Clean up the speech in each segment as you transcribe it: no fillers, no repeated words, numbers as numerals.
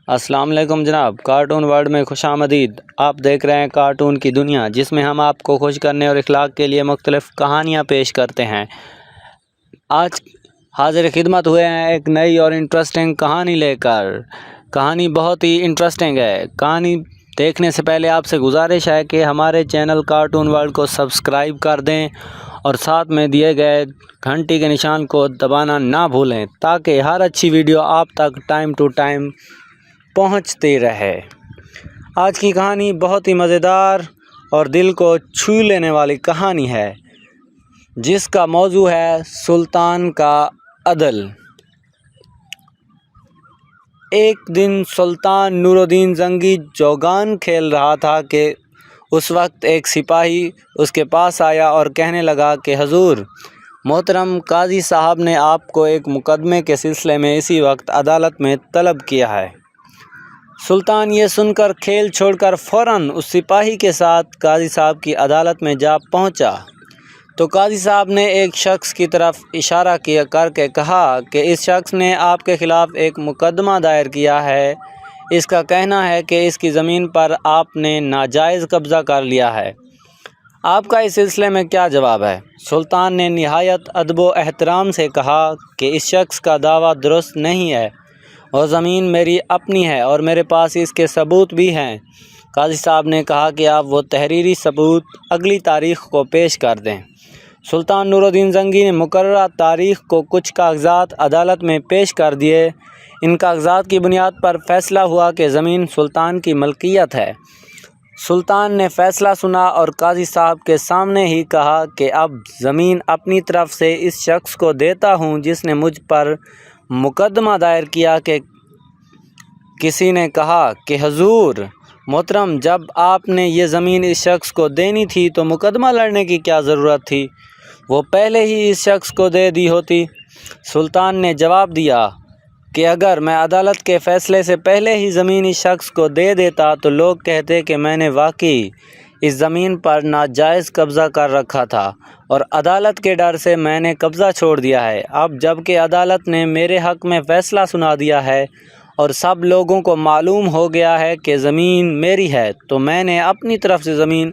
अस्सलाम वालेकुम जनाब, कार्टून वर्ल्ड में खुश आमदीद। आप देख रहे हैं कार्टून की दुनिया, जिसमें हम आपको खुश करने और इखलाक के लिए मुख्तलिफ कहानियाँ पेश करते हैं। आज हाजिर खिदमत हुए हैं एक नई और इंटरेस्टिंग कहानी लेकर। कहानी बहुत ही इंटरेस्टिंग है। कहानी देखने से पहले आपसे गुजारिश है कि हमारे चैनल कार्टून वर्ल्ड को सब्सक्राइब कर दें और साथ में दिए गए घंटी के निशान को दबाना ना भूलें, ताकि हर अच्छी वीडियो आप तक टाइम टू टाइम पहुंचती रहे। आज की कहानी बहुत ही मज़ेदार और दिल को छू लेने वाली कहानी है, जिसका मौजू है सुल्तान का अदल। एक दिन सुल्तान नूरुद्दीन जंगी चौगान खेल रहा था कि उस वक्त एक सिपाही उसके पास आया और कहने लगा कि हुजूर, मोहतरम काजी साहब ने आपको एक मुकदमे के सिलसिले में इसी वक्त अदालत में तलब किया है। सुल्तान ये सुनकर खेल छोड़कर फ़ौरन उस सिपाही के साथ काजी साहब की अदालत में जा पहुंचा। तो काजी साहब ने एक शख्स की तरफ इशारा किया करके कहा कि इस शख्स ने आपके ख़िलाफ़ एक मुकदमा दायर किया है। इसका कहना है कि इसकी ज़मीन पर आपने नाजायज़ कब्ज़ा कर लिया है। आपका इस सिलसिले में क्या जवाब है? सुल्तान ने निहायत अदब व एहतराम से कहा कि इस शख्स का दावा दुरुस्त नहीं है और ज़मीन मेरी अपनी है और मेरे पास इसके सबूत भी हैं। काजी साहब ने कहा कि आप वो तहरीरी सबूत अगली तारीख़ को पेश कर दें। सुल्तान नूरुद्दीन जंगी ने मुकर्रर तारीख़ को कुछ कागज़ात अदालत में पेश कर दिए। इन कागज़ात की बुनियाद पर फ़ैसला हुआ कि ज़मीन सुल्तान की मलकियत है। सुल्तान ने फ़ैसला सुना और काजी साहब के सामने ही कहा कि अब ज़मीन अपनी तरफ से इस शख्स को देता हूँ जिसने मुझ पर मुकदमा दायर किया। कि किसी ने कहा कि हुजूर मोहतरम, जब आपने ये ज़मीन इस शख्स को देनी थी तो मुकदमा लड़ने की क्या ज़रूरत थी? वो पहले ही इस शख्स को दे दी होती। सुल्तान ने जवाब दिया कि अगर मैं अदालत के फ़ैसले से पहले ही ज़मीन इस शख्स को दे देता तो लोग कहते कि मैंने वाकई इस ज़मीन पर नाजायज़ कब्ज़ा कर रखा था और अदालत के डर से मैंने कब्ज़ा छोड़ दिया है। अब जबकि अदालत ने मेरे हक़ में फ़ैसला सुना दिया है और सब लोगों को मालूम हो गया है कि ज़मीन मेरी है, तो मैंने अपनी तरफ से ज़मीन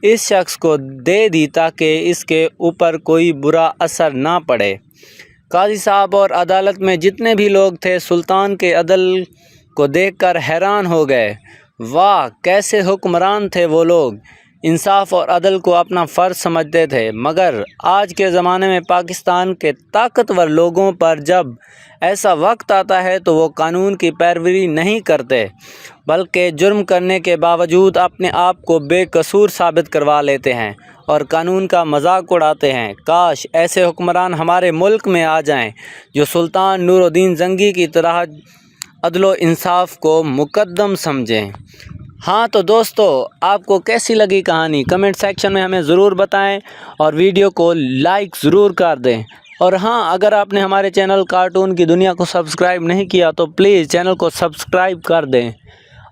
इस शख्स को दे दी ताकि इसके ऊपर कोई बुरा असर ना पड़े। काजी साहब और अदालत में जितने भी लोग थे सुल्तान के अदल को देखकर हैरान हो गए। वाह, कैसे हुक्मरान थे वो लोग! इंसाफ और अदल को अपना फ़र्ज़ समझते थे। मगर आज के ज़माने में पाकिस्तान के ताकतवर लोगों पर जब ऐसा वक्त आता है तो वो कानून की पैरवी नहीं करते, बल्कि जुर्म करने के बावजूद अपने आप को बेकसूर साबित करवा लेते हैं और कानून का मजाक उड़ाते हैं। काश ऐसे हुक्मरान हमारे मुल्क में आ जाएं, जो सुल्तान नूरुद्दीन जंगी की तरह अदल व इंसाफ को मुकद्दम समझें। हाँ तो दोस्तों, आपको कैसी लगी कहानी कमेंट सेक्शन में हमें ज़रूर बताएं और वीडियो को लाइक ज़रूर कर दें। और हाँ, अगर आपने हमारे चैनल कार्टून की दुनिया को सब्सक्राइब नहीं किया तो प्लीज़ चैनल को सब्सक्राइब कर दें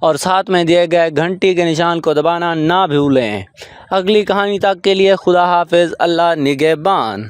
और साथ में दिए गए घंटी के निशान को दबाना ना भूलें। अगली कहानी तक के लिए खुदा हाफिज़, अल्लाह निगहबान।